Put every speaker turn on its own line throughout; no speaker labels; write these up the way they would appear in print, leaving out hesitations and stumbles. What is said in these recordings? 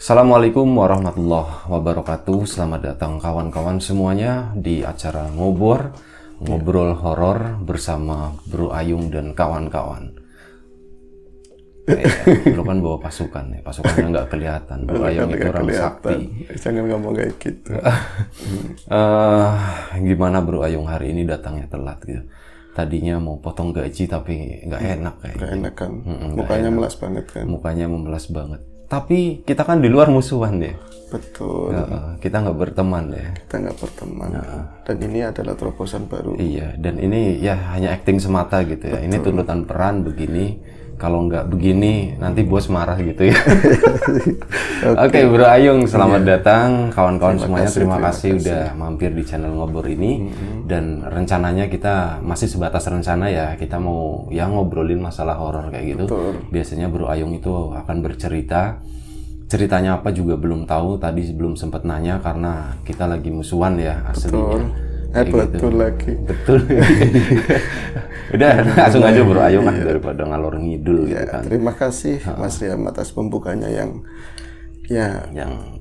Assalamualaikum warahmatullahi wabarakatuh. Selamat datang kawan-kawan semuanya di acara ngobrol horor bersama Bro Ayung dan kawan-kawan. Lu kan bawa pasukan ya, pasukannya nggak kelihatan. Bro Ayung itu orang sakti.
Jangan ngomong kayak gitu.
Gimana Bro Ayung hari ini datangnya telat gitu? Tadinya mau potong gaji tapi nggak enak kayak.
Nggak enak kan? Mukanya melas banget kan?
Mukanya memelas banget. Tapi kita kan di luar musuhan ya.
Betul.
Kita nggak berteman ya.
Kita nggak berteman. Dan ini adalah terobosan baru.
Iya, dan ini ya hanya acting semata gitu ya. Betul. Ini tuntutan peran begini. Kalau nggak begini, nanti bos marah gitu ya. Oke, Bro Ayung, selamat datang. Kawan-kawan semuanya, terima kasih udah mampir di channel Ngobrol ini. Dan rencananya kita masih sebatas rencana ya. Kita mau ya ngobrolin masalah horor kayak gitu.
Betul.
Biasanya Bro Ayung itu akan bercerita. Ceritanya apa juga belum tahu. Tadi belum sempat nanya karena kita lagi musuhan ya aslinya.
Betul lagi.
Betul. Udah langsung aja Bro Ayung daripada ngalor ngidul gitu kan.
Terima kasih Mas Riam atas pembukanya yang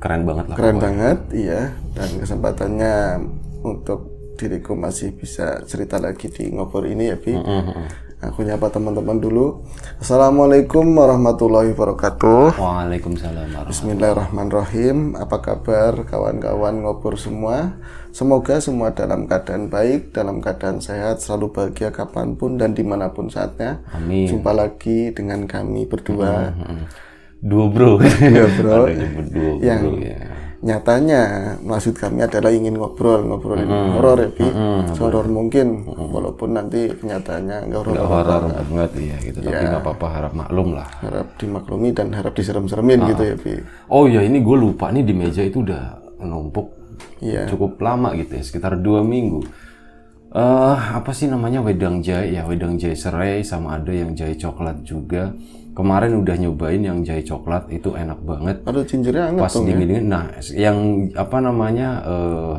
keren banget lah.
Keren banget, iya. Dan kesempatannya untuk diriku masih bisa cerita lagi di Ngobrol ini ya, Bi. Aku nyapa teman-teman dulu. Assalamualaikum warahmatullahi wabarakatuh.
Waalaikumsalam warahmatullahi.
Bismillahirrahmanirrahim. Apa kabar kawan-kawan Ngobrol semua? Semoga semua dalam keadaan baik, dalam keadaan sehat, selalu bahagia kapanpun dan dimanapun saatnya.
Amin.
Jumpa lagi dengan kami berdua.
Duo bro.
Iya bro.
Yang
nyatanya maksud kami adalah ingin ngobrolin horor ya, Bi. Horor mungkin, walaupun nanti kenyataannya nggak
horor banget ya gitu. Tapi nggak apa-apa, harap maklum lah.
Harap dimaklumi dan harap diserem-seremin gitu ya, Bi.
Oh ya, ini gue lupa nih, di meja itu udah numpuk cukup lama gitu ya, sekitar 2 minggu. Apa sih namanya, wedang jahe ya, wedang jahe serai, sama ada yang jahe coklat juga. Kemarin udah nyobain yang jahe coklat, itu enak banget.
Ada cincernya hangat
pas dingin-dingin. Nah, yang apa namanya,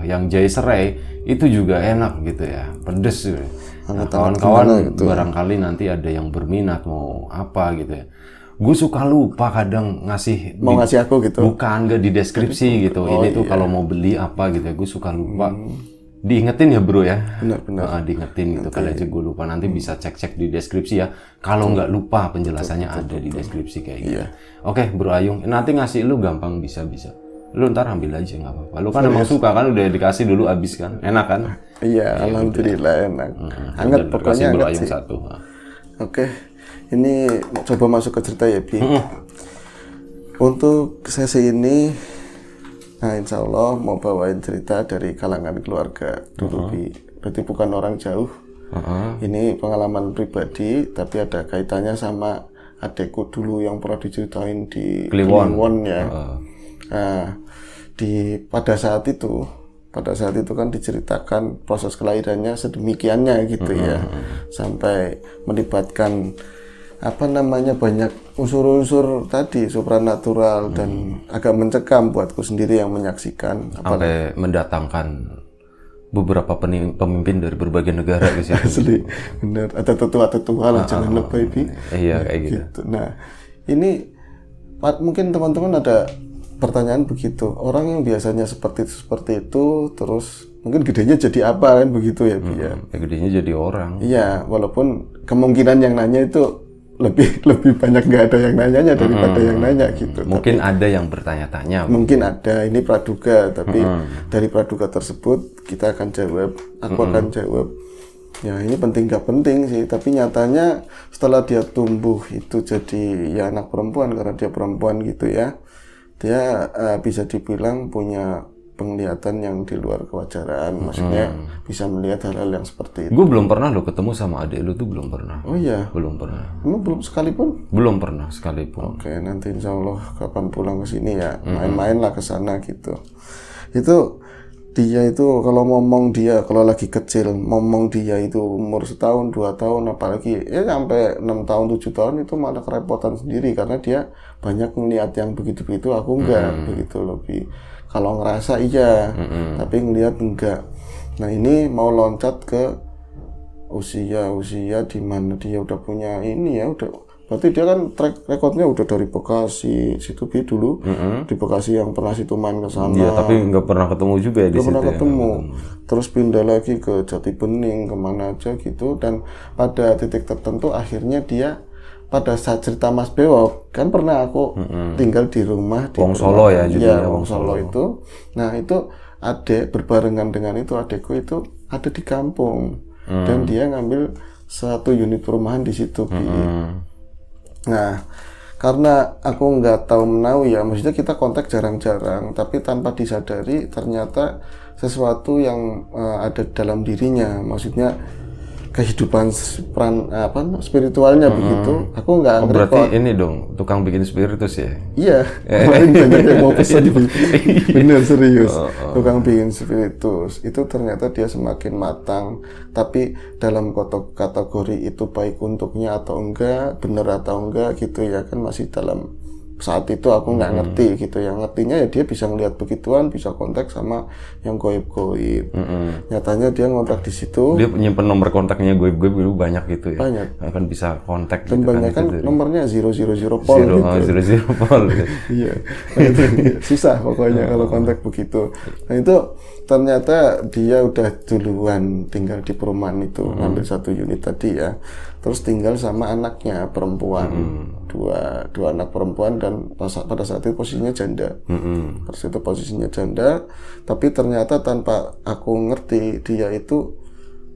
yang jahe serai itu juga enak gitu ya, pedes gitu. Nah, kawan-kawan gitu. Barangkali nanti ada yang berminat mau apa gitu ya. Gue suka lupa kadang ngasih
aku gitu.
Bukan, gak di deskripsi gitu. Ini tuh kalau mau beli apa gitu ya, gue suka lupa. Diingetin ya bro ya.
Benar.
Diingetin gitu. Kali aja gue lupa, nanti bisa cek-cek di deskripsi ya. Kalau nggak lupa, penjelasannya ada di deskripsi kayak gitu. Oke Bro Ayung, nanti ngasih lu gampang bisa. Lu ntar ambil aja nggak apa-apa. Lu kan emang suka kan, udah dikasih dulu abis kan. Enak kan?
Iya, alhamdulillah enak. Hangat pokoknya
Bro
hangat
Ayung
sih.
satu.
Oke, ini coba masuk ke cerita ya, Bi. Untuk sesi ini, nah insya Allah mau bawain cerita dari kalangan keluarga dulu, Bi. Berarti bukan orang jauh. Ini pengalaman pribadi, tapi ada kaitannya sama adekku dulu yang pernah diceritain di Kliwon ya. Nah, pada saat itu kan diceritakan proses kelahirannya sedemikiannya gitu ya, sampai melibatkan banyak unsur-unsur tadi supranatural dan agak mencekam buatku sendiri yang menyaksikan.
Sampai mendatangkan beberapa pemimpin dari berbagai negara ke sini.
Asli, bener. Ada tetua-tetua lah, jangan lebay, Bi.
Iya, kayak gitu.
Nah, ini mungkin teman-teman ada pertanyaan begitu. Orang yang biasanya seperti itu, terus mungkin gedenya jadi apa kan begitu ya, Bi ya?
Gedenya jadi orang.
Iya, walaupun kemungkinan yang nanya itu lebih banyak nggak ada yang nanyanya daripada yang nanya gitu.
Mungkin ada yang bertanya-tanya.
Mungkin ada, ini praduga, tapi dari praduga tersebut kita akan jawab, aku akan jawab. Ya ini penting nggak penting sih, tapi nyatanya setelah dia tumbuh itu jadi ya anak perempuan, karena dia perempuan gitu ya, dia bisa dibilang punya penglihatan yang di luar kewajaran, maksudnya bisa melihat hal-hal yang seperti itu.
Gue belum pernah lo ketemu sama adik lu tuh, belum pernah.
Oh iya?
Belum pernah.
Emang belum sekalipun?
Belum pernah sekalipun.
Oke, nanti insya Allah kapan pulang ke sini ya, main-main lah ke sana gitu. Itu dia itu kalau lagi kecil, ngomong dia itu umur 1 tahun, 2 tahun, apalagi ya sampai 6 tahun, 7 tahun itu malah kerepotan sendiri, karena dia banyak melihat yang begitu-begitu, aku enggak begitu lebih. Kalau ngerasa iya, tapi ngelihat enggak. Nah ini mau loncat ke usia di mana dia udah punya ini ya, udah Berarti dia kan track recordnya udah dari Bekasi, situ Bi dulu. Di Bekasi yang pernah situ main ke sana.
Iya, tapi nggak pernah ketemu juga ya di
Belum
situ.
pernah
Ya.
ketemu. Terus pindah lagi ke Jati Bening, kemana aja gitu. Dan pada titik tertentu akhirnya dia pada saat cerita Mas Bewok, kan pernah aku tinggal di rumah di
Wong Solo ya judulnya.
Iya, Wong Solo itu. Nah itu adik berbarengan dengan itu adikku itu ada di kampung dan dia ngambil satu unit perumahan di situ. Nah karena aku nggak tahu menau ya, maksudnya kita kontak jarang-jarang, tapi tanpa disadari ternyata sesuatu yang ada dalam dirinya, maksudnya kehidupan spiritualnya begitu. Aku nggak ngerti.
Berarti ini dong tukang bikin spiritus ya?
Iya, kemarin banyak yang mau pesan. Bener serius. Tukang bikin spiritus itu ternyata dia semakin matang, tapi dalam kategori itu baik untuknya atau enggak, bener atau enggak gitu ya kan masih dalam saat itu aku nggak ngerti gitu. Yang ngertinya ya dia bisa ngelihat begituan, bisa kontak sama yang goib-goib. Nyatanya dia ngontrak di situ.
Dia nyimpen nomor kontaknya goib-goib dulu banyak gitu ya.
Banyak.
Akan bisa kontak.
Dan
gitu
banyak kan
itu
nomornya 000 pol gitu.
000 pol. Gitu.
Iya. Nah, itu susah pokoknya kalau kontak begitu. Nah itu ternyata dia udah duluan tinggal di perumahan itu, ngambil satu unit tadi ya. Terus tinggal sama anaknya perempuan, dua anak perempuan dan pada saat itu posisinya janda. Pada saat itu posisinya janda, tapi ternyata tanpa aku ngerti dia itu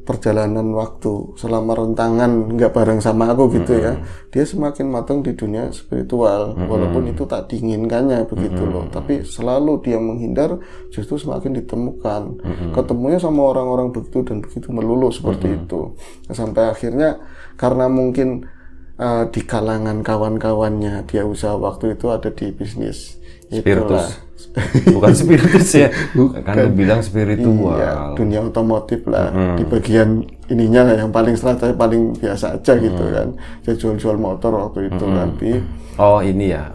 perjalanan waktu selama rentangan nggak bareng sama aku gitu ya, dia semakin matang di dunia spiritual, walaupun itu tak diinginkannya begitu loh, tapi selalu dia menghindar, justru semakin ditemukan, ketemunya sama orang-orang begitu dan begitu melulu seperti itu. Nah, sampai akhirnya karena mungkin di kalangan kawan-kawannya dia usaha waktu itu ada di bisnis
spiritus. Bukan spiritus ya, kan lu bilang spiritual.
Iya, dunia otomotif lah, di bagian ininya yang paling strategi paling biasa aja gitu kan. Dia jual-jual motor waktu itu kan.
Oh ini ya,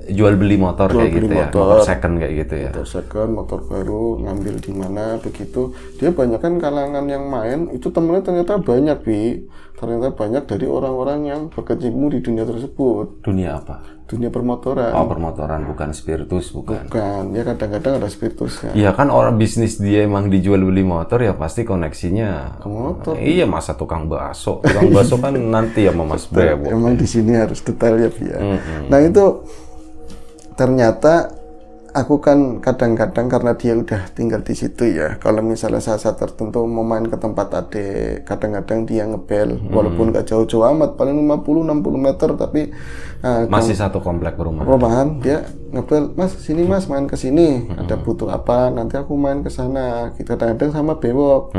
jual beli motor kayak gitu ya, motor second kayak gitu ya.
Motor second, motor baru, ngambil di mana begitu. Dia banyak kan kalangan yang main, itu temennya ternyata banyak ternyata banyak dari orang-orang yang berkecimpung di dunia tersebut.
Dunia apa?
Dunia permotoran.
Oh permotoran, bukan spiritus, bukan.
Bukan, ya kadang-kadang ada spiritusnya.
Iya kan orang bisnis dia emang dijual beli motor ya pasti koneksinya
ke motor.
Iya masa tukang bakso kan nanti ya sama Mas Bewok.
Emang di sini harus detail ya Bi. Nah itu ternyata aku kan kadang-kadang karena dia udah tinggal di situ ya, kalau misalnya saat-saat tertentu mau main ke tempat adik, kadang-kadang dia ngebel, walaupun gak jauh-jauh amat, paling 50-60 meter, tapi
masih satu komplek
perumahan, dia ngebel, Mas sini Mas main ke sini, ada butuh apa, nanti aku main ke sana. Kita kadang-kadang sama Bewok.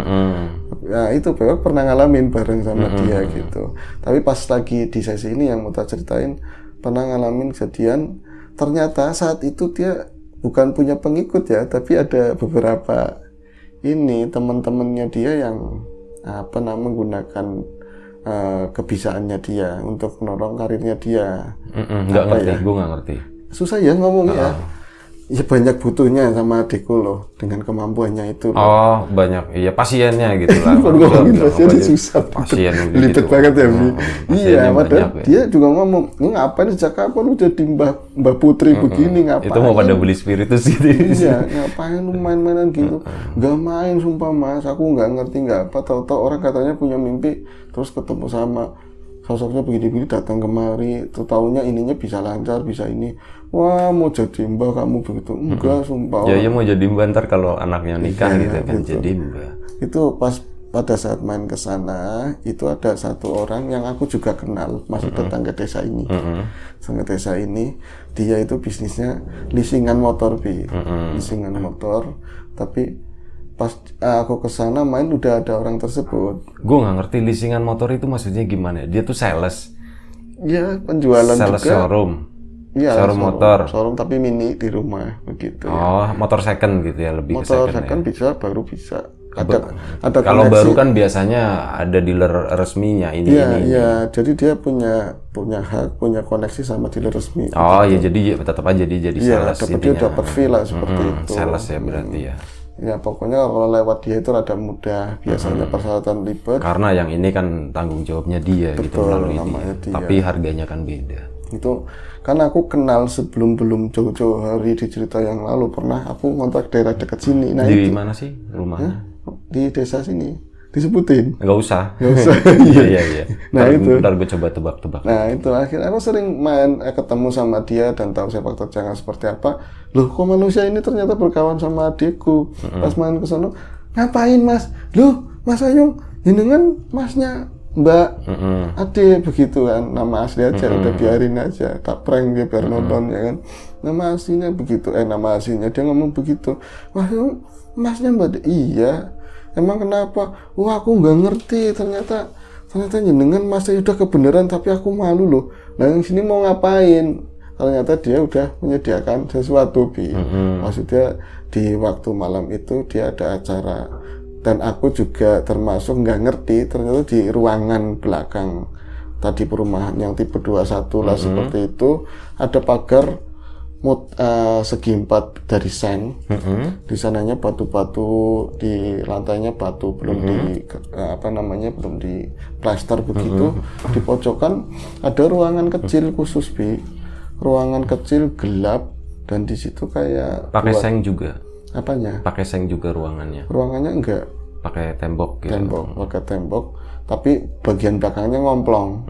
Nah itu Bewok pernah ngalamin bareng sama dia gitu. Tapi pas lagi di sesi ini yang mau tak ceritain, pernah ngalamin kejadian, ternyata saat itu dia bukan punya pengikut ya, tapi ada beberapa ini teman-temannya dia yang menggunakan kebisaannya dia untuk menolong karirnya dia.
Nggak ngerti, gue nggak ngerti.
Susah ya ngomongnya. Ya banyak butuhnya sama adikku loh dengan kemampuannya itu loh.
Oh banyak, iya pasiennya gitu lah.
Ngomongin pasiennya susah.
Pasien
gitu. Banget ya Bi. Iya, padahal
ya.
dia juga ngomong, lu ngapain sejak kapan lu jadi Mbah Putri begini, ngapain?
Itu mau pada beli spiritus gitu.
Iya, ngapain lu main-mainan gitu? Gak main sumpah Mas, aku nggak ngerti nggak apa. Tahu-tahu orang katanya punya mimpi, terus ketemu sama sosoknya begini-begini datang kemari, taunya ininya bisa lancar, bisa ini. Wah, mau jadi mbah kamu begitu? Enggak, sumpah.
Ya mau jadi mbah ntar kalau anaknya nikah gitu kan
gitu.
jadi mbah.
Itu pas pada saat main ke sana, itu ada satu orang yang aku juga kenal, masih tetangga desa ini. Tetangga desa ini, dia itu bisnisnya leasingan motor, leasingan motor, tapi pas aku kesana main udah ada orang tersebut.
Gue nggak ngerti leasingan motor itu maksudnya gimana? Dia tuh sales.
Iya, penjualan
sales
juga.
Showroom.
Iya,
showroom motor.
Showroom tapi mini di rumah begitu.
Oh, ya. Motor second gitu ya, lebih
motor
ke
second
ya.
bisa, baru bisa. Ada
kalau baru kan biasanya ada dealer resminya ini.
Iya, jadi dia punya hak, punya koneksi sama dealer resmi.
Oh, gitu. Ya jadi tetap aja jadi
iya,
sales.
Iya, dia dapat fee lah seperti itu.
Sales ya berarti ya.
Ya pokoknya kalau lewat dia itu rada mudah. Biasanya persyaratan ribet.
Karena yang ini kan tanggung jawabnya dia gitu melalui
namanya dia.
Tapi harganya kan beda.
Itu kan aku kenal belum jauh-jauh hari di cerita yang lalu pernah aku ngontrak daerah dekat sini. Nah,
di
itu
mana sih rumahnya?
di desa sini. Disebutin?
Nggak usah. Iya.
Nah itu.
Ntar gue coba tebak-tebak.
Nah itu akhirnya aku sering main ketemu sama dia dan tahu sepak terjangnya seperti apa. Loh kok manusia ini ternyata berkawan sama adikku. Pas main ke sana, ngapain mas? Loh mas Ayung, jenengan masnya Mbak Ade begitu kan, nama asli aja udah biarin aja, tak prank dia biar nonton ya kan. Nama aslinya begitu, nama aslinya dia ngomong begitu. Wah masnya Mbak Ade, iya. Emang kenapa? Wah aku nggak ngerti, ternyata jenengan masnya udah kebenaran tapi aku malu loh. Nah yang sini mau ngapain? Ternyata dia udah menyediakan sesuatu maksudnya di waktu malam itu dia ada acara dan aku juga termasuk nggak ngerti ternyata di ruangan belakang tadi perumahan yang tipe 21 lah seperti itu ada pagar segi 4 dari seng. Di sananya batu-batu, di lantainya batu, belum belum di plaster begitu. Di pojokan ada ruangan kecil khusus ruangan kecil gelap dan di situ kayak
pakai seng juga.
Apanya?
Pakai seng juga ruangannya.
Ruangannya enggak.
Pakai tembok gitu.
Pakai tembok. Tapi bagian belakangnya ngomplong.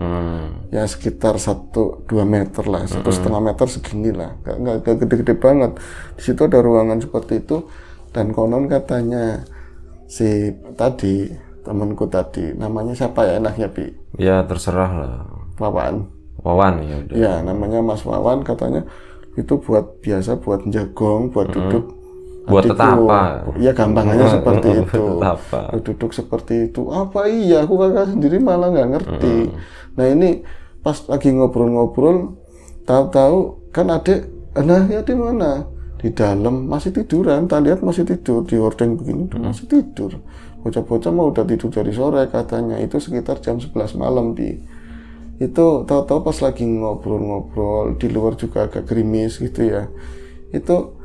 Ya sekitar 1-2 meter lah, 1,5 meter segini lah. Nggak gede-gede banget. Di situ ada ruangan seperti itu dan konon katanya si tadi temanku tadi namanya siapa ya enaknya
Ya terserah lah. Wawan ya udah.
Ya namanya Mas Wawan katanya itu buat jagong, buat duduk.
Buat tetapa.
Iya gampangannya seperti itu.
Tetapa.
Duduk seperti itu. Apa iya? Aku kakak sendiri malah nggak ngerti. Nah ini pas lagi ngobrol-ngobrol, tahu-tahu kan adik mana? Di dalam masih tiduran. Tak lihat masih tidur di hordeng begini, masih tidur. Bocah-bocah mau udah tidur dari sore katanya. Itu sekitar jam 11 malam Itu tahu-tahu pas lagi ngobrol-ngobrol di luar juga agak gerimis gitu ya. Itu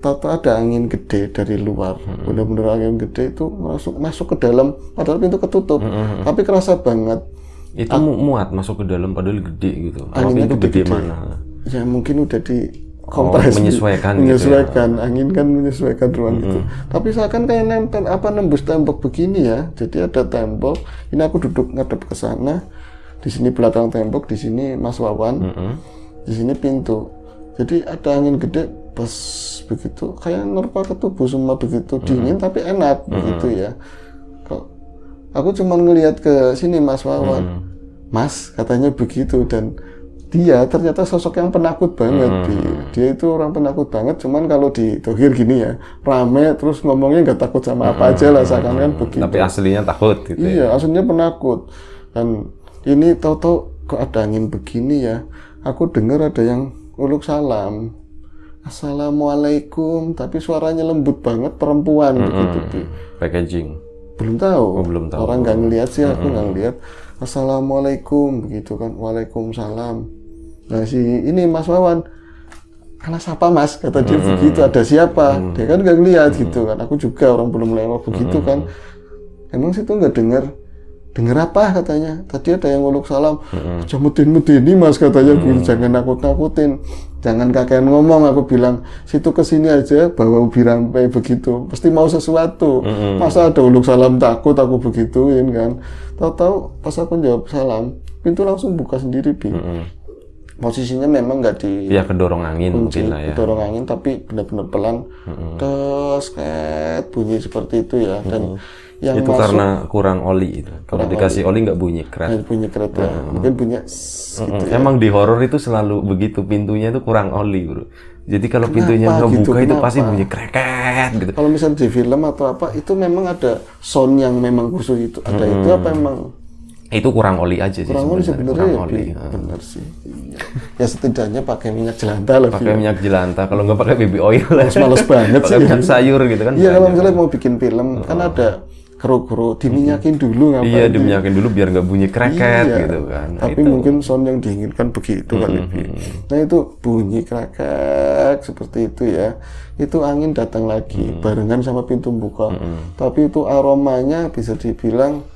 tahu-tahu ada angin gede dari luar, benar-benar angin gede itu masuk ke dalam, padahal pintu ketutup, tapi kerasa banget.
Itu muat masuk ke dalam padahal gede gitu. Anginnya itu gede mana?
Ya mungkin udah dikompres,
menyesuaikan
gitu ya. Angin kan menyesuaikan ruang itu. Tapi seakan kayak nembus tembok begini ya. Jadi ada tembok. Ini aku duduk ngadep ke sana. Di sini belakang tembok, di sini Mas Wawan, di sini pintu. Jadi ada angin gede, pas begitu kayak nerpa ke tubuh semua begitu dingin tapi enak begitu ya. Kok aku cuma ngelihat ke sini Mas Wawan, Mas katanya begitu dan dia ternyata sosok yang penakut banget. Dia itu orang penakut banget. Cuman kalau di Thohir gini ya rame terus ngomongnya nggak takut sama apa aja lah seakan kan begitu.
Tapi aslinya takut gitu.
Iya aslinya penakut. Dan ini tahu-tahu kok ada angin begini ya. Aku dengar ada yang uluk salam. Assalamualaikum, tapi suaranya lembut banget, perempuan begitu.
Packaging.
Belum tahu.
Belum tahu.
Orang nggak ngelihat sih, aku nggak ngelihat. Assalamualaikum, begitu kan. Waalaikumsalam. Nah ini Mas Wawan, anak siapa Mas? Kata dia begitu. Ada siapa? Dia kan nggak ngelihat gitu kan. Aku juga orang belum lewat begitu kan. Emang situ nggak dengar apa katanya? Tadi ada yang nguluk salam. Jangan medeni Mas katanya, jangan nakut-nakutin. Jangan kakean ngomong, aku bilang situ kesini aja bawa ubi rampai begitu, pasti mau sesuatu. Masa ada uluk salam takut aku begituin kan. Tahu-tahu pas aku jawab salam, pintu langsung buka sendiri Posisinya memang nggak di
kedorong angin
kunci,
mungkin lah ya.
Kedorong angin tapi benar-benar pelan. Kayak bunyi seperti itu ya. Dan yang
itu
masuk,
karena kurang oli itu. Kalau dikasih oli nggak bunyi kret.
Bunyi kret ya. Mungkin bunyi gitu ya.
Emang di horor itu selalu begitu, pintunya itu kurang oli, Bro. Jadi kalau pintunya ngebuka itu pasti bunyi kreket gitu.
Kalau misalnya di film atau apa itu memang ada sound yang memang khusus itu. Ada itu apa emang?
Itu kurang oli aja sih.
Kurang oli sebenarnya ya. Benar sih. Ya setidaknya pakai minyak jelantah lah.
Pakai minyak jelantah. Kalau nggak pakai baby oil lah.
Males banget sih.
Pakai minyak sayur gitu kan.
Iya kalau misalnya mau bikin film kan ada keruk-keruk, diminyakin dulu ngapain?
Iya, diminyakin dulu biar nggak bunyi kreket
Iya,
gitu kan. Nah,
tapi mungkin sound yang diinginkan begitu kali. Nah itu bunyi kreket seperti itu ya. Itu angin datang lagi barengan sama pintu buka. Tapi itu aromanya bisa dibilang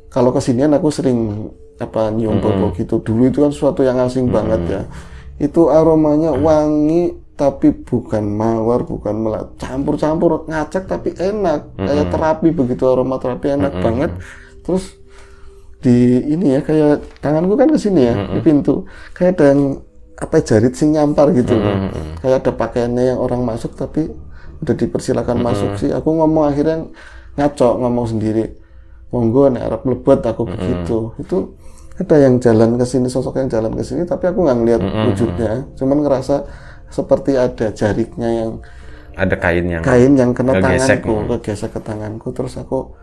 kalau kesinian aku sering nyium bau gitu. Dulu itu kan sesuatu yang asing banget ya. Itu aromanya wangi tapi bukan mawar, bukan melat, campur-campur ngacak tapi enak, kayak terapi begitu, aroma terapi enak banget. Terus di ini ya, kayak tanganku kan kesini ya, di pintu, kayak ada yang jarit sing nyampar gitu, kayak ada pakaiannya yang orang masuk tapi udah dipersilakan masuk sih. Aku ngomong akhirnya ngomong sendiri, monggo nek arep mlebet aku begitu. Itu ada yang jalan ke sini, sosok yang jalan ke sini, tapi aku nggak ngeliat wujudnya, cuman ngerasa seperti ada jaritnya yang
ada kain yang
kena tanganku, kegesek ke tanganku. Terus aku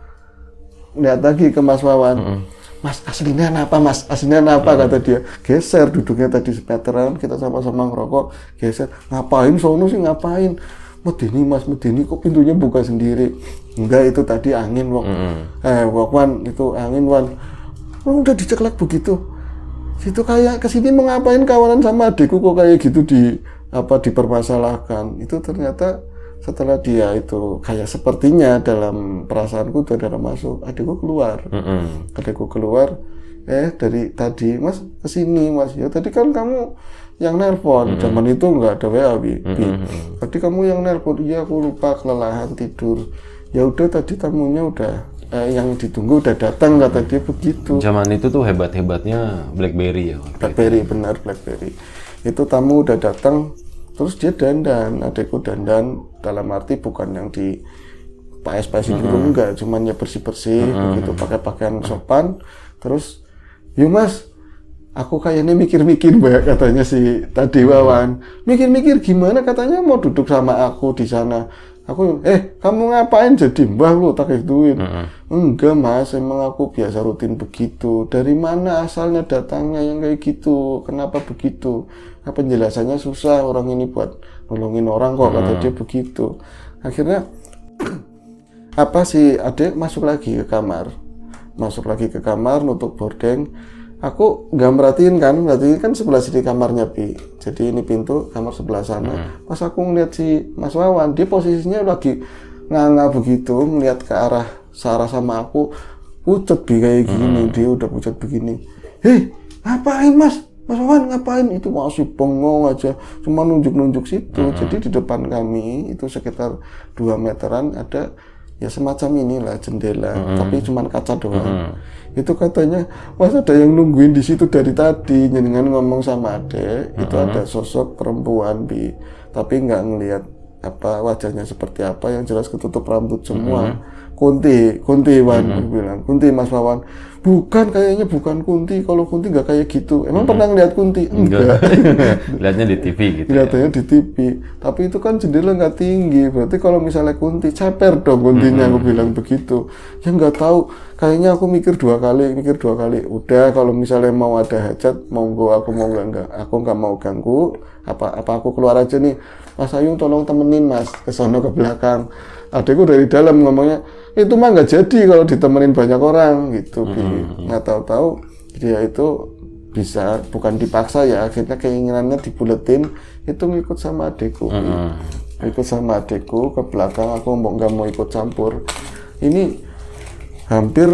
lihat lagi ke Mas Wawan, Mas aslinya apa Mas, aslinya apa, kata dia. Geser duduknya tadi semeteran, kita sama-sama ngerokok, geser. Ngapain sono sih, ngapain? Medeni Mas, medeni kok pintunya buka sendiri. Enggak, itu tadi angin Wok. Wan, itu angin Wan. Udah diceklek begitu. Itu kayak kesini mau ngapain kawanan sama adikku kok kayak gitu dipermasalahkan. Itu ternyata setelah dia itu kayak sepertinya dalam perasaanku itu ada masuk, adikku keluar, dari tadi Mas kesini Mas, ya tadi kan kamu yang nelpon, zaman itu nggak ada WA tadi kamu yang nelpon. Iya aku lupa, kelelahan tidur. Ya udah tadi tamunya udah yang ditunggu udah datang, kata dia begitu.
Zaman itu tuh hebat-hebatnya BlackBerry ya.
BlackBerry, benar BlackBerry. Itu tamu udah datang, terus dia dandan, adekku dandan dalam arti bukan yang di paes-paes itu enggak, cuman ya bersih-bersih begitu, pakai pakaian sopan. Terus, yuk Mas, aku kayaknya mikir-mikir Mbak, katanya si tadi Wawan. Mikir-mikir gimana, katanya mau duduk sama aku di sana. Aku, kamu ngapain jadi mbah lu, tak gituin. Enggak Mas, emang aku biasa rutin begitu. Dari mana asalnya datangnya yang kayak gitu, kenapa begitu? Penjelasannya susah, orang ini buat nolongin orang kok, kata dia begitu. Akhirnya si adek masuk lagi ke kamar, nutup gorden. Aku nggak merhatiin kan sebelah sini kamarnya jadi ini pintu kamar sebelah sana. Pas aku ngeliat si Mas Wawan, dia posisinya lagi nganga begitu, ngeliat ke arah sama aku, pucet kayak gini. Dia udah pucet begini. Hei, ngapain Mas Wawan, ngapain? Itu masih bengong aja, cuma nunjuk-nunjuk situ. Jadi di depan kami itu sekitar 2 meteran ada ya semacam inilah jendela, tapi cuma kaca doang. Itu katanya, Mas ada yang nungguin di situ dari tadi. Jenengan ngomong sama adek, itu ada sosok perempuan tapi nggak ngelihat wajahnya seperti apa, yang jelas ketutup rambut semua. Kunti Wan, bilang Kunti Mas Wawan. Bukan, kayaknya bukan Kunti. Kalau Kunti nggak kayak gitu. Emang pernah ngeliat Kunti? Enggak.
Lihatnya di TV gitu.
Lihatnya di TV. Tapi itu kan jendela nggak tinggi. Berarti kalau misalnya Kunti, ceper dong Kuntinya. Aku bilang begitu. Ya nggak tahu. Kayaknya aku mikir dua kali. Udah, kalau misalnya mau ada hajat, monggo, aku mau enggak. Aku nggak mau ganggu. Apa aku keluar aja nih. Mas Ayu tolong temenin Mas ke sono ke belakang. Adekku dari dalam ngomongnya, itu mah nggak jadi kalau ditemenin banyak orang gitu. Nggak tahu dia itu bisa, bukan dipaksa ya, akhirnya keinginannya dibuletin, itu ngikut sama adekku. Ikut sama adekku ke belakang, aku nggak mau ikut campur. Ini hampir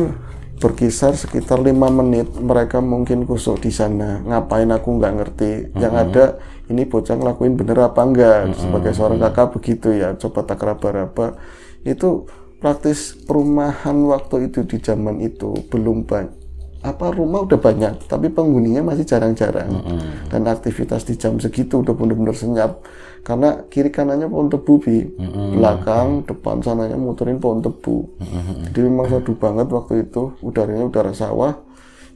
berkisar sekitar 5 menit, mereka mungkin kusuk di sana. Ngapain aku nggak ngerti. Yang ada ini bocah ngelakuin bener apa enggak. Sebagai seorang kakak begitu ya, coba tak raba-raba. Itu praktis perumahan waktu itu di zaman itu belum banyak. Rumah udah banyak, tapi penghuninya masih jarang-jarang. Dan aktivitas di jam segitu udah bener-bener senyap. Karena kiri kanannya pohon tebu, belakang, depan sananya muterin pohon tebu. Jadi memang seduh banget waktu itu, udaranya udara sawah.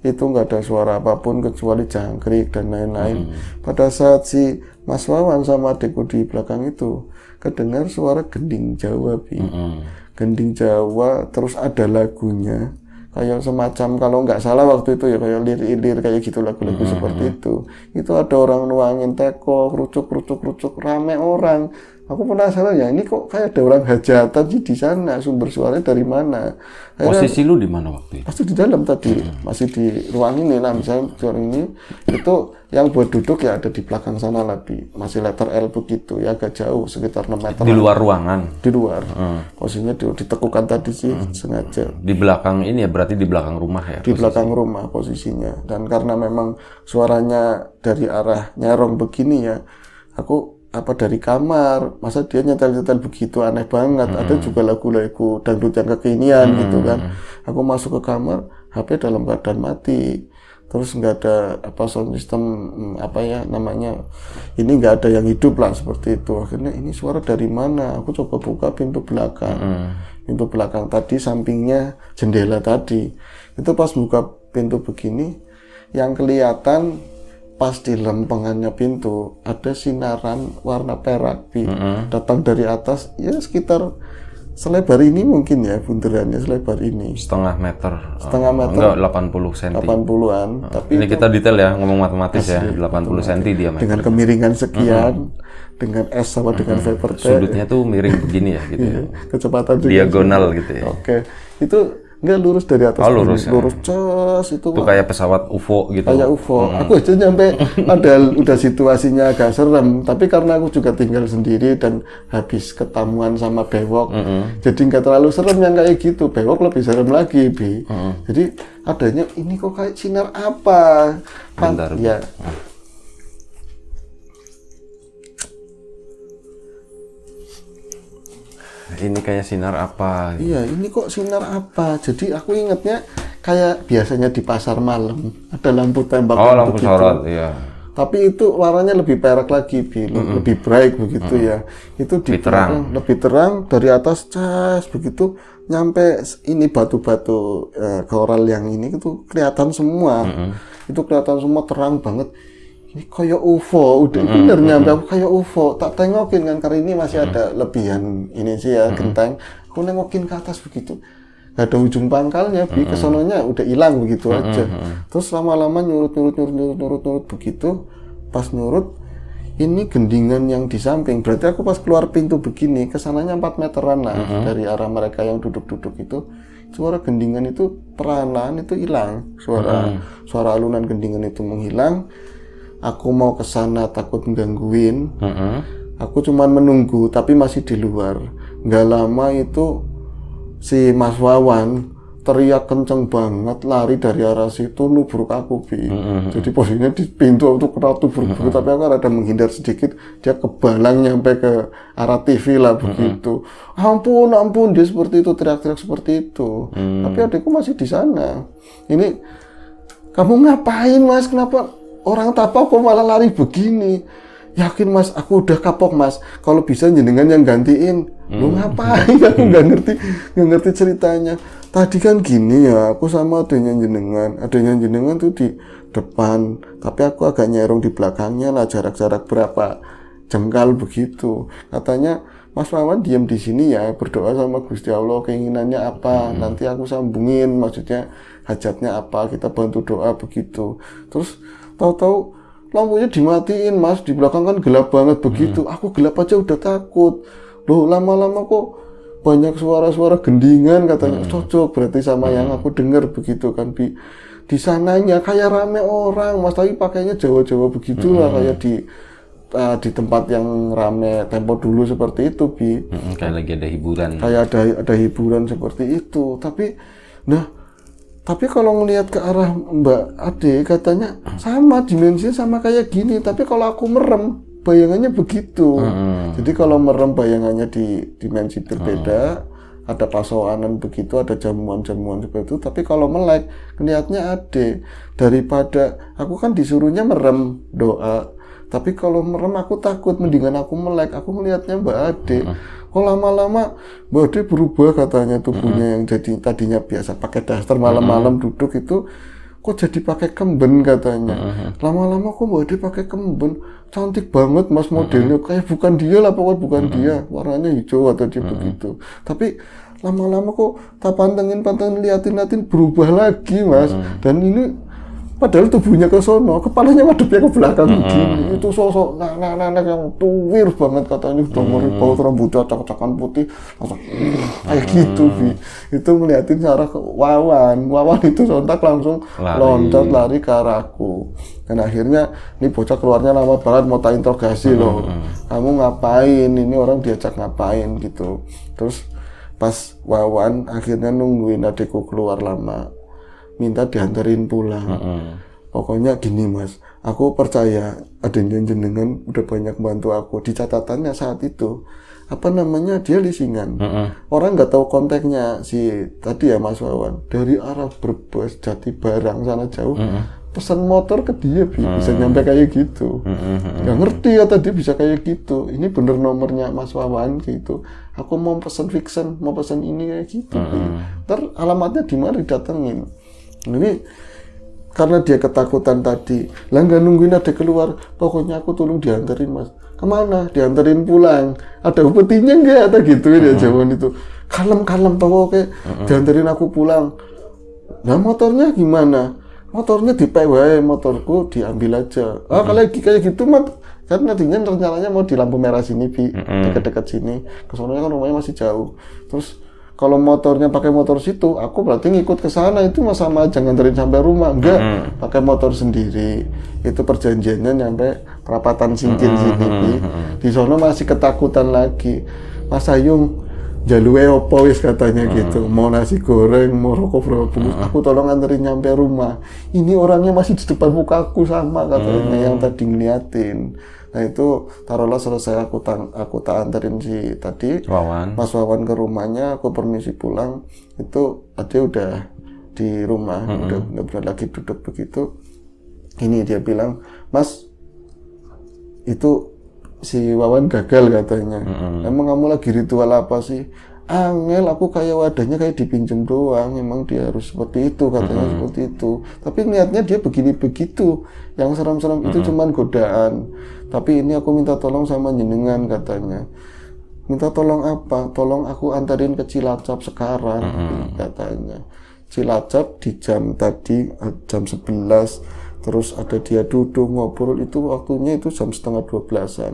Itu nggak ada suara apapun kecuali jangkrik dan lain-lain. Pada saat si Mas Wawan sama adikku di belakang itu kedengar suara gending Jawa, gending Jawa, terus ada lagunya kayak semacam, kalau nggak salah waktu itu ya kayak lir-lir kayak gitu, lagu-lagu seperti itu. Itu ada orang nuangin teko, kerucuk, rame orang. Aku penasaran ya, ini kok kayak ada orang hajatan sih di sana, sumber suaranya dari mana? Akhirnya,
Posisi lu di mana waktu itu?
pasti di dalam tadi, masih di ruang ini lah, misalnya ruang ini, itu yang buat duduk ya ada di belakang sana lah, masih letter L begitu, ya agak jauh, sekitar 6 meter.
Di luar ruangan?
Di luar, posisinya ditekukan tadi sih, sengaja.
Di belakang ini ya, berarti di belakang rumah ya?
Di belakang rumah posisinya, dan karena memang suaranya dari arah Nyerong begini ya, aku dari kamar, masa dia nyetel-nyetel begitu, aneh banget. Ada juga lagu-lagu dangdut yang kekinian gitu kan. Aku masuk ke kamar, HP dalam keadaan mati, terus nggak ada sound system ini nggak ada yang hidup lah seperti itu. Akhirnya ini suara dari mana? Aku coba buka pintu belakang, pintu belakang tadi sampingnya jendela tadi. Itu pas buka pintu begini, yang kelihatan pas di lempengannya pintu ada sinaran warna perak datang dari atas, ya sekitar selebar ini mungkin ya, bunderannya selebar ini.
Setengah meter.
Enggak,
80 cm.
80-an. Tapi
ini kita detail ya, ngomong matematis ya, 80 cm diameter.
Dengan kemiringan sekian, dengan S sama dengan vapor T.
Sudutnya tuh miring begini ya gitu.
Iya, kecepatan juga.
Diagonal gitu ya.
Oke. Itu enggak lurus dari atas.
Lurus.
Lurus cas itu.
Itu kayak pesawat UFO gitu.
Kayak UFO. Aku aja nyampe padahal udah situasinya agak serem, tapi karena aku juga tinggal sendiri dan habis ketamuan sama bewok. Jadi nggak terlalu serem yang kayak gitu. Bewok lebih serem lagi, Bi. Jadi adanya ini kok kayak sinar apa?
Bentar.
Ya.
Ini kayak sinar apa?
Iya, ini kok sinar apa? Jadi aku ingatnya kayak biasanya di pasar malam ada lampu tembak.
Oh, lampu sorot, iya.
Tapi itu warnanya lebih perak lagi, lebih bright begitu ya. Itu di lebih terang dari atas cas begitu nyampe ini batu-batu koral yang ini itu kelihatan semua. Itu kelihatan semua terang banget. Ini kayak UFO, udah bener nyampe aku kayak UFO. Tak tengokin kan, karena ini masih ada lebihan ini sih ya, genteng. Aku nengokin ke atas begitu, gak ada ujung pangkalnya, kesononya udah hilang begitu aja. Terus lama-lama nyurut begitu. Pas nyurut, ini gendingan yang di samping. Berarti aku pas keluar pintu begini, kesananya 4 meteran lah dari arah mereka yang duduk-duduk itu. Suara gendingan itu perlahan itu hilang. Suara alunan gendingan itu menghilang. Aku mau ke sana takut menggangguin. Aku cuman menunggu, tapi masih di luar. Nggak lama itu si Mas Wawan teriak kenceng banget, lari dari arah situ, nubruk aku, Bi. Jadi posisinya di pintu aku tuh kena tubruk, tapi aku ada menghindar sedikit, dia kebalang nyampe ke arah TV lah begitu. Ampun, dia seperti itu, teriak-teriak seperti itu. Tapi adikku masih di sana. Ini, kamu ngapain, Mas? Kenapa orang tapau kok malah lari begini? Yakin, Mas, aku udah kapok, Mas. Kalau bisa jenengan yang gantiin. Lu ngapain? Aku nggak ngerti ceritanya. Tadi kan gini ya, aku sama adanya jenengan tuh di depan, tapi aku agak nyerong di belakangnya lah, jarak-jarak berapa jengkal begitu. Katanya, Mas Wawan diam di sini ya, berdoa sama Gusti Allah, keinginannya apa, nanti aku sambungin, maksudnya hajatnya apa, kita bantu doa begitu. Terus tahu-tahu lampunya dimatiin, Mas, di belakang kan gelap banget begitu. Aku gelap aja udah takut. Loh, lama-lama kok banyak suara-suara gendingan, katanya. Cocok berarti sama yang aku dengar begitu kan, di sananya kayak rame orang, Mas, tapi pakainya Jawa-Jawa begitulah, kayak di tempat yang rame tempo dulu seperti itu, Bi.
Kayak lagi ada hiburan.
Kayak ada hiburan seperti itu. Tapi kalau ngelihat ke arah Mbak Ade, katanya sama dimensinya sama kayak gini. Tapi kalau aku merem, bayangannya begitu. Jadi kalau merem bayangannya di dimensi berbeda, ada pasoanan begitu, ada jamuan-jamuan seperti itu. Tapi kalau melek, kelihatannya Ade. Daripada aku kan disuruhnya merem doa. Tapi kalau merem aku takut, mendingan aku melek. Aku melihatnya Mbak Ade. Kok lama-lama Mbak Ade berubah, katanya tubuhnya yang jadi tadinya biasa pakai daster malam-malam duduk itu, kok jadi pakai kemben, katanya. Lama-lama kok Mbak Ade pakai kemben, cantik banget, Mas, modelnya kayak bukan dia lah, pokoknya bukan dia, warnanya hijau atau dia begitu. Tapi lama-lama kok tak pantengin liatin berubah lagi, Mas. Dan ini Padahal tubuhnya ke sono, kepalanya madepnya ke belakang begini. Itu sosok nenek yang tuwir banget katanya, udah meribau rambutnya cak-cakan putih, langsung kayak gitu, Bi. Itu ngeliatin arah ke Wawan itu sontak langsung loncat lari ke arahku. Dan akhirnya ini bocah keluarnya lama banget, mau tak interogasi loh. Kamu ngapain? Ini orang diajak ngapain gitu. Terus pas Wawan akhirnya nungguin adikku keluar lama, minta diantarin pulang. Pokoknya gini Mas, aku percaya adanya jenengan udah banyak bantu aku. Di catatannya saat itu, apa namanya, dia leasingan. Orang nggak tahu konteksnya si tadi ya Mas Wawan, dari arah Brebes, Jatibarang sana jauh, pesan motor ke dia, bisa nyampe kayak gitu. Nggak ngerti ya tadi bisa kayak gitu. Ini bener nomornya Mas Wawan gitu. Aku mau pesan fiction, mau pesan ini kayak gitu. Ntar alamatnya di mana didatengin. Ini karena dia ketakutan tadi, lah nggak nungguin ada keluar, pokoknya aku tolong diantarin Mas. Kemana? Diantarin pulang. Ada upetinya nggak? Atau gitu ya jawaban itu. Kalem pokoknya diantarin aku pulang. Nah motornya gimana? Motornya di PW, motorku diambil aja. Kalau kayak gitu mah, kan nantinya rencananya mau di lampu merah sini, Bi, dekat-dekat sini. Kesononya kan rumahnya masih jauh. Terus kalau motornya pakai motor situ, aku berarti ngikut ke sana, itu mah sama aja nganterin sampai rumah. Enggak, pakai motor sendiri. Itu perjanjiannya nyampe perapatan Singkin sini, Bi. Di sana masih ketakutan lagi. Mas Ayung, jaluwe opo wis katanya gitu. Mau nasi goreng, mau rokok berapa bungkus, aku tolong nganterin nyampe rumah. Ini orangnya masih di depan mukaku sama katanya yang tadi ngeliatin. Nah itu taruhlah selesai aku tak anterin si tadi Mas Wawan ke rumahnya, aku permisi pulang, itu dia udah di rumah, udah benar-benar lagi duduk begitu. Ini dia bilang, Mas, itu si Wawan gagal katanya. Emang kamu lagi ritual apa sih? Angel, aku kayak wadahnya kayak dipinjem doang, emang dia harus seperti itu katanya, seperti itu. Tapi niatnya dia begini begitu, yang serem-serem itu cuman godaan. Tapi ini aku minta tolong sama jenengan katanya. Minta tolong apa? Tolong aku antarin ke Cilacap sekarang katanya. Cilacap di jam tadi jam 11. Terus ada dia duduk ngobrol, itu waktunya itu jam 11:30-an.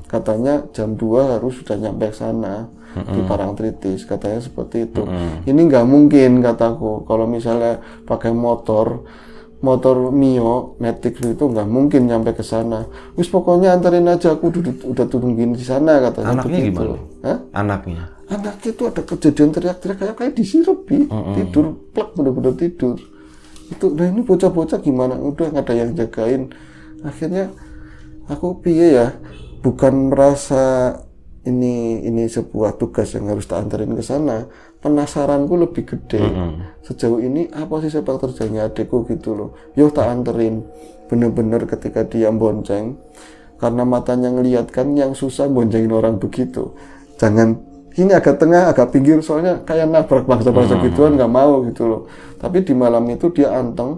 Katanya jam 2 harus sudah nyampe sana di Parangtritis, katanya seperti itu. Ini nggak mungkin kataku, kalau misalnya pakai motor Mio Matic itu nggak mungkin nyampe ke sana. Wis pokoknya antarin aja, aku udah tungguin di sana katanya.
Anaknya
begitu.
Gimana?
Hah?
Anaknya
itu ada kejadian teriak-teriak kayak disirup, tidur plek, bener-bener tidur. Itu, nah ini bocah-bocah gimana, udah nggak ada yang jagain. Akhirnya aku piye ya, bukan merasa ini sebuah tugas yang harus tak anterin ke sana, penasaranku lebih gede. Sejauh ini apa sih sepak terjangnya adikku gitu loh. Yo tak anterin, bener-bener ketika dia bonceng, karena matanya ngeliat kan, yang susah boncengin orang begitu. Jangan ini agak tengah, agak pinggir, soalnya kayak nabrak bangsa-bangsa gituan, nggak mau gitu loh. Tapi di malam itu dia anteng,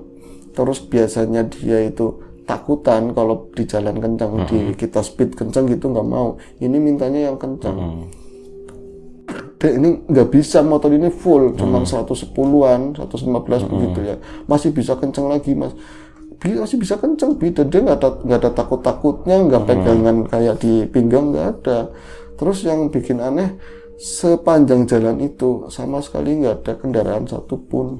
terus biasanya dia itu takutan kalau di jalan kencang, kita speed kencang gitu nggak mau. Ini mintanya yang kencang. Ini nggak bisa, motor ini full, cuma 110-an, 115 begitu ya. Masih bisa kencang lagi Mas. Masih bisa kencang, dan dia nggak ada takut-takutnya, nggak pegangan kayak di pinggang, nggak ada. Terus yang bikin aneh, sepanjang jalan itu sama sekali nggak ada kendaraan satupun.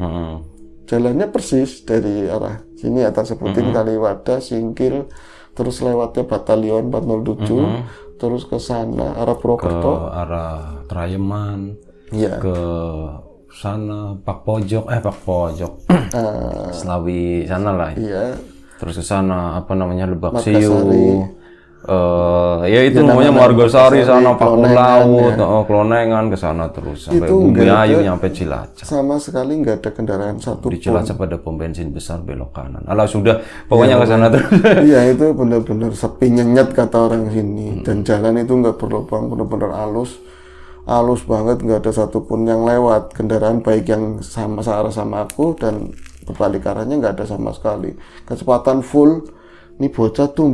Jalannya persis dari arah sini ya, sebutin Kaliwadas, Singkil, terus lewatnya Batalion 407, terus ke sana arah Purwokerto,
ke arah Trayeman,
ke
sana Pak Pojok, Slawi sana lah.
Iya.
Terus ke sana apa namanya, Lebak Siu. Ya itu namanya Margasari sana, Paku Laut, Klonengan ke sana terus sampai Bumi Ayu nyampe Cilacap.
Sama sekali nggak ada kendaraan satupun.
Di Cilacap ada pom bensin besar, belok kanan. Alah sudah, pokoknya ke sana terus.
Iya itu benar-benar sepi nyenyet kata orang sini. Dan jalan itu nggak berlubang, benar-benar halus banget, nggak ada satupun yang lewat kendaraan, baik yang sama searah sama aku dan berbalik arahnya nggak ada sama sekali. Kecepatan full. Ini bocah tuh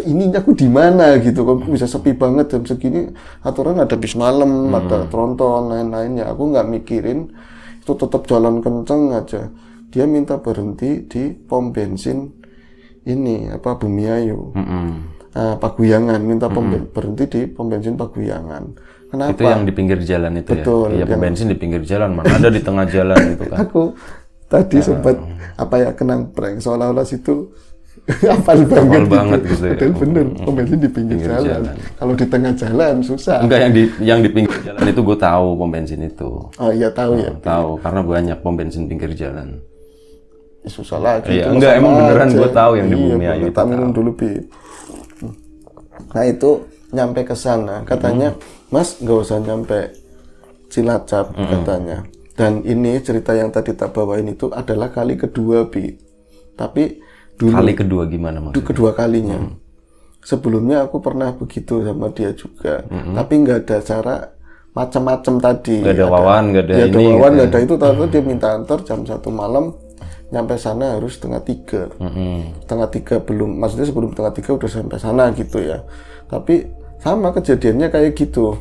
ini aku di mana gitu, kok bisa sepi banget jam segini. Aturan ada bis malam, ada tronton, lain-lainnya. Aku nggak mikirin, itu tetap jalan kenceng aja. dia minta berhenti di pom bensin ini Bumiayu. Paguyangan, minta berhenti di pom bensin Paguyangan. Kenapa?
Itu yang di pinggir jalan itu.
Betul,
ya? Iya, pom bensin di pinggir jalan, mana ada di tengah jalan itu kan.
Aku tadi sempat kenang prank seolah-olah situ hafal banget
gitu ya.
Padahal bener, pom bensin di pinggir jalan. Kalau di tengah jalan susah.
Enggak, yang di pinggir jalan itu gue tahu pom bensin itu.
Oh iya tahu ya.
Tahu, karena banyak pom bensin pinggir jalan.
Susah lagi.
Iya, enggak emang beneran gue tahu yang di Bumiayu.
Tak minum dulu Bi. Nah itu nyampe ke sana, katanya Mas nggak usah nyampe Cilacap katanya. Dan ini cerita yang tadi tak bawain itu adalah kali kedua Bi. Tapi dulu
kali kedua gimana maksudnya?
Kedua kalinya. Sebelumnya aku pernah begitu sama dia juga. Tapi nggak ada cara macam-macam tadi.
Nggak ada wawan, nggak ada ini.
Wawan, nggak ada itu. Ternyata dia minta antar jam 1 malam. Nyampe sana harus 2:30. 2:30 belum, maksudnya sebelum 2:30 udah sampai sana gitu ya. Tapi sama kejadiannya kayak gitu.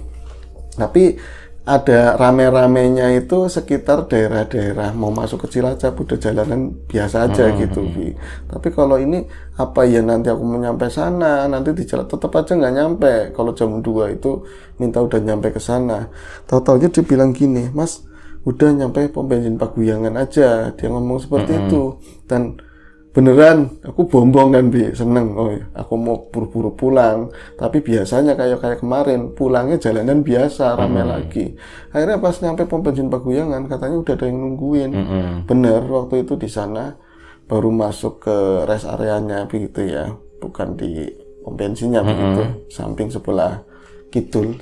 Tapi ada rame-ramenya itu sekitar daerah-daerah mau masuk ke Cilacap udah jalanan biasa aja gitu. Tapi kalau ini apa ya, nanti aku mau nyampe sana, nanti di jalan tetap aja nggak nyampe. Kalau jam 2 itu minta udah nyampe ke sana. Tahu-taunya dia bilang gini, Mas udah nyampe pom bensin Paguyangan aja. Dia ngomong seperti itu. Dan beneran aku bombong kan Bi, seneng. Oh aku mau buru-buru pulang. Tapi biasanya kayak kemarin pulangnya jalanan biasa, rame lagi. Akhirnya pas nyampe pom bensin Paguyangan katanya udah ada yang nungguin. Bener, waktu itu di sana baru masuk ke rest areanya begitu ya, bukan di pom bensinnya begitu. Samping sebelah kidul,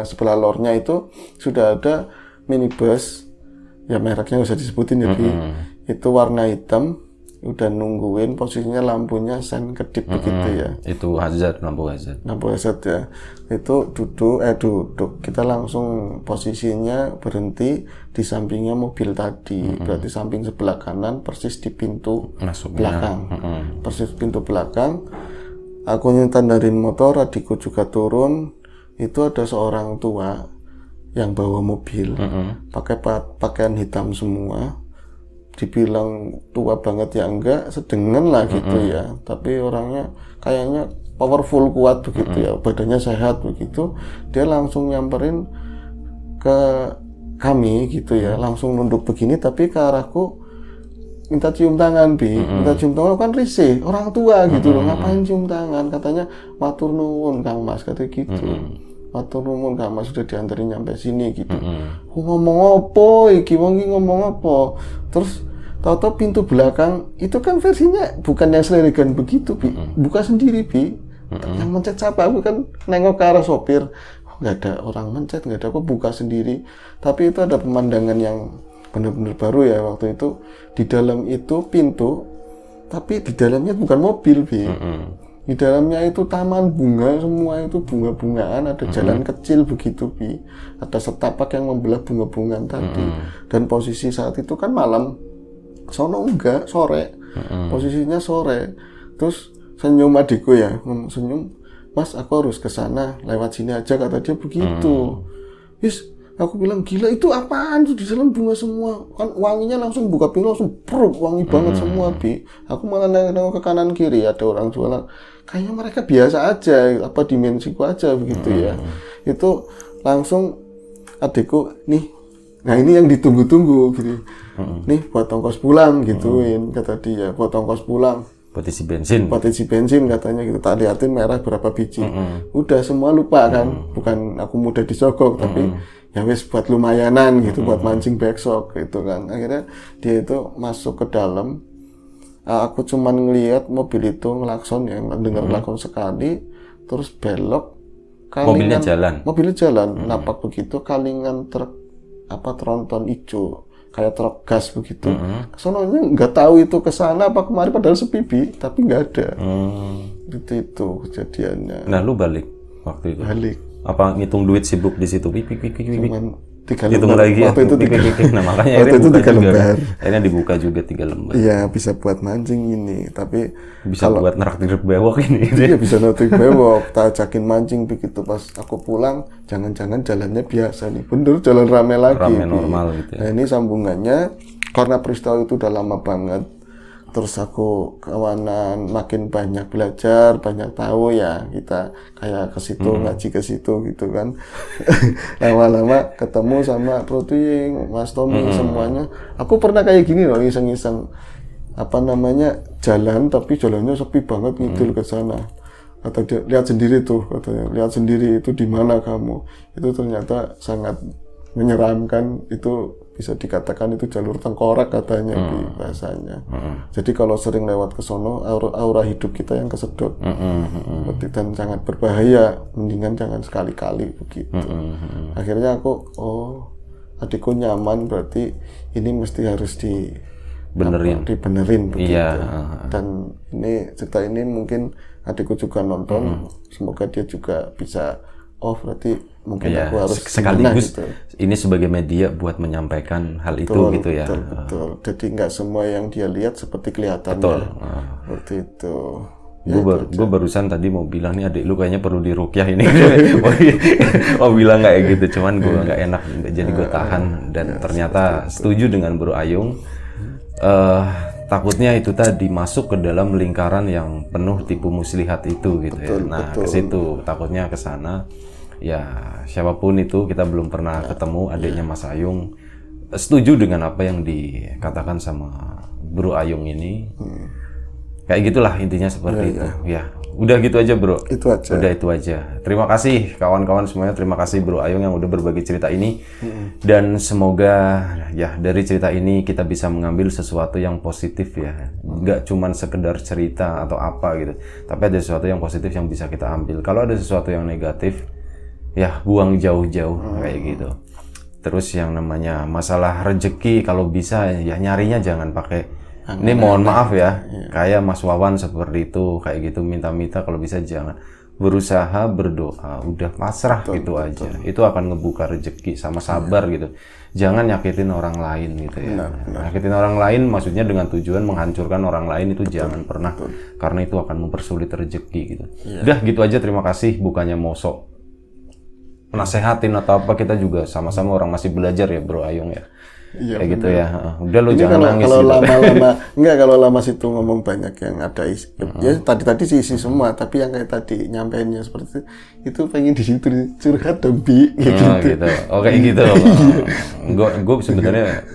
sebelah lornya itu sudah ada minibus, ya mereknya nggak usah disebutin ya Bi. Itu warna hitam, udah nungguin, posisinya lampunya sen kedip begitu ya.
Itu hazard, lampu hazard.
Lampu hazard ya. Itu duduk. Kita langsung posisinya berhenti di sampingnya mobil tadi. Berarti samping sebelah kanan persis di pintu belakang. Persis pintu belakang. Aku nyentandarin motor, adikku juga turun. Itu ada seorang tua yang bawa mobil, pakai pakaian hitam semua. Dibilang tua banget ya enggak, sedengan lah gitu ya. Tapi orangnya kayaknya powerful, kuat begitu ya, badannya sehat begitu. Dia langsung nyamperin ke kami gitu ya, langsung nunduk begini tapi ke arahku minta cium tangan Bi. Minta cium tangan kan risih, orang tua gitu loh, ngapain cium tangan, katanya matur nuwun Kang Mas, katanya gitu. Matur nuwun Kang Mas, sudah diantarin nyampe sini gitu. Ngomong apa iki wong iki, ngomong apa? Terus tahu-tahu pintu belakang itu kan versinya bukan yang selerigan begitu Bi. Buka sendiri Bi. Yang mencet siapa? Aku kan nengok ke arah sopir, nggak ada orang mencet, nggak ada, aku buka sendiri. Tapi itu ada pemandangan yang benar-benar baru ya waktu itu. Di dalam itu pintu, tapi di dalamnya bukan mobil Bi. Di dalamnya itu taman bunga, semua itu bunga-bungaan, ada jalan kecil begitu Bi. Ada setapak yang membelah bunga-bungaan tadi. Dan posisi saat itu kan malam, sono enggak, sore. Posisinya sore. Terus senyum adikku ya, ngomong senyum, Mas aku harus ke sana, lewat sini aja, kata dia begitu. Aku bilang gila itu apaan tuh, di dalam bunga semua, kan wanginya langsung buka pintu langsung pruk, wangi banget semua Bi. Aku malah nengok ke kanan kiri, ada orang jualan, kayaknya mereka biasa aja, apa dimensiku aja begitu ya. Itu langsung adikku, nih, nah ini yang ditunggu-tunggu gitu. Nih buat ongkos pulang gituin, kata dia, buat ongkos pulang.
Buat isi bensin.
Buat isi bensin katanya gitu. Tak liatin merah berapa biji. Udah semua lupa kan. Bukan aku mudah disogok, tapi ya wis buat lumayanan gitu, buat mancing besok gitu kan. Akhirnya dia itu masuk ke dalam. Aku cuman ngelihat mobil itu ngelakson ya, dengar ngelakson sekali, terus belok.
Mobilnya jalan.
Mobilnya jalan, napak begitu, kalingan truk tronton hijau. Kayak truk gas begitu. Kesononya nggak tahu itu kesana apa kemari, padahal sepi Bi, tapi nggak ada. Itu kejadiannya.
Nah lu balik waktu itu?
Balik.
Apa ngitung duit sibuk di situ?
Cuman 3
hitung
lembar.
lagi
Waktu
ya.
itu 3
Nah makanya
waktu itu 3 lembar.
Akhirnya dibuka juga 3 lembar.
Iya bisa buat mancing ini, tapi
bisa buat neraktir bewok ini.
Iya bisa neraktir bewok. Tak ajakin mancing begitu, pas aku pulang, jangan-jangan jalannya biasa nih, bener jalan rame lagi.
Rame normal gitu ya.
Nah ini sambungannya karena peristiwa itu udah lama banget. Terus aku kawanan makin banyak belajar, banyak tahu ya, kita kayak ke situ ngaji ke situ gitu kan. Lama-lama ketemu sama Bro Tuying, Mas Tommy semuanya. Aku pernah kayak gini loh, iseng-iseng jalan tapi jalannya sepi banget ngidul ke sana. Kata dia, lihat sendiri tuh katanya, lihat sendiri itu di mana kamu. Itu ternyata sangat menyeramkan, itu bisa dikatakan itu jalur tengkorak katanya di bahasanya. Jadi kalau sering lewat ke sono, aura hidup kita yang kesedot. Dan sangat berbahaya, mendingan jangan sekali-kali begitu. Akhirnya aku, adikku nyaman, berarti ini mesti harus dibenerin begitu.
Iya.
Dan ini cerita ini mungkin adikku juga nonton, semoga dia juga bisa, berarti mungkin aku harus
sekaligus
gitu.
Ini sebagai media buat menyampaikan hal itu gitu ya.
Betul. Jadi nggak semua yang dia lihat seperti kelihatannya.
Betul.
Seperti itu.
Gue barusan tadi mau bilang nih, adik lu kayaknya perlu diruqyah ini. Mau bilang kayak gitu, cuman gue nggak enak, jadi gue tahan. Dan ternyata setuju dengan Bro Ayung. Takutnya itu tadi masuk ke dalam lingkaran yang penuh tipu muslihat itu gitu ya. Nah, ke situ takutnya ke sana. Ya, siapapun itu, kita belum pernah ketemu adiknya Mas Ayung. Setuju dengan apa yang dikatakan sama Bro Ayung ini. Kayak gitulah intinya seperti itu. Ya, udah gitu aja Bro.
Itu aja.
Udah itu aja. Terima kasih kawan-kawan semuanya. Terima kasih Bro Ayung yang udah berbagi cerita ini. Dan semoga ya dari cerita ini kita bisa mengambil sesuatu yang positif ya. Nggak cuman sekedar cerita atau apa gitu. Tapi ada sesuatu yang positif yang bisa kita ambil. Kalau ada sesuatu yang negatif, ya buang jauh-jauh kayak gitu. Terus yang namanya masalah rezeki, kalau bisa ya nyarinya jangan pakai ini, mohon maaf ya, kayak Mas Wawan seperti itu, kayak gitu, minta-minta, kalau bisa jangan. Berusaha, berdoa, udah pasrah gitu aja. Itu akan ngebuka rezeki, sama sabar gitu. Jangan nyakitin orang lain gitu ya. Nyakitin orang lain maksudnya dengan tujuan menghancurkan orang lain, itu jangan pernah. Karena itu akan mempersulit rezeki gitu. Udah gitu aja, terima kasih. Bukannya mau sok nasehatin atau apa, kita juga sama-sama orang masih belajar ya Bro Ayung ya.
Iya,
kayak gitu ya. Udah lu
ini
jangan nangis
kalau
gitu.
lama-lama kalau lama situ ngomong banyak yang ada isi. Ya tadi sih isi semua, tapi yang kayak tadi nyampeinnya seperti itu pengen di situ curhat dong Bi gitu.
Gitu. Oh kayak gitu. Gue sebenarnya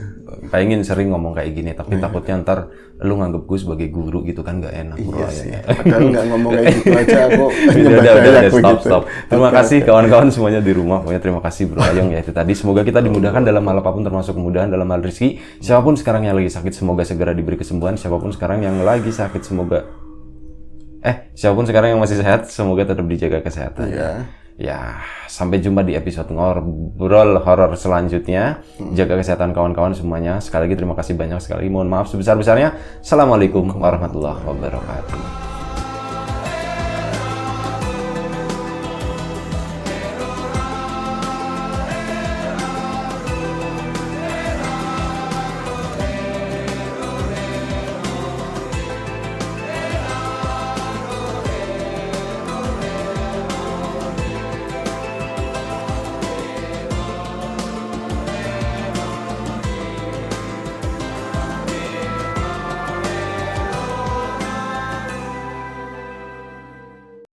pengen sering ngomong kayak gini, tapi takutnya ntar lu nganggep gue sebagai guru gitu kan, nggak enak Bro.
Padahal nggak ngomong kayak gitu aja aku.
Udah, stop. Terima kasih kawan-kawan semuanya di rumah. Pokoknya terima kasih Bro Ayung ya, itu tadi. Semoga kita dimudahkan dalam hal apapun, termasuk kemudahan dalam hal rezeki. Siapapun sekarang yang lagi sakit, semoga segera diberi kesembuhan. Siapapun sekarang yang lagi sakit, siapapun sekarang yang masih sehat, semoga tetap dijaga kesehatannya. Ya, sampai jumpa di episode ngobrol horor selanjutnya. Jaga kesehatan kawan-kawan semuanya. Sekali lagi terima kasih banyak sekali. Mohon maaf sebesar-besarnya. Assalamualaikum warahmatullahi wabarakatuh.